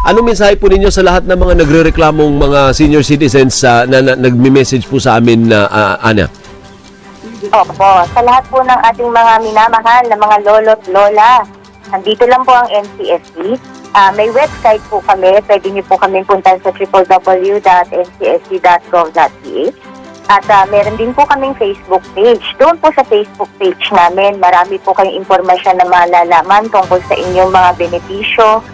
Anong mensahe po ninyo sa lahat ng mga nagrereklamong mga senior citizens na nagme-message po sa amin na Ana? Opo, sa lahat po ng ating mga minamahal na mga lolo't lola, nandito lang po ang NCSC. May website po kami, pwede niyo po kami puntahan sa www.ncsc.gov.ph. At meron din po kaming Facebook page. Doon po sa Facebook page namin, marami po kayong impormasyon na malalaman tungkol sa inyong mga benepisyo.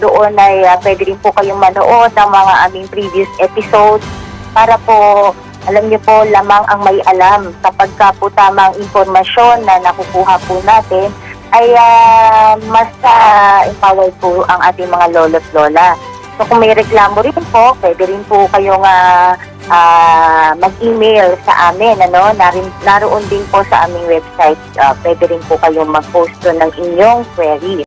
Doon ay pwede rin po kayong manood ng mga aming previous episodes para po, alam niyo po, lamang ang may alam. Kapag ka po tamang impormasyon na nakukuha po natin, ay mas empowered po ang ating mga lolo't lola. So kung may reklamo rin po, pwede rin po kayong mag-email sa amin. Naroon din po sa aming website. Pwede rin po kayong mag-post ng inyong query.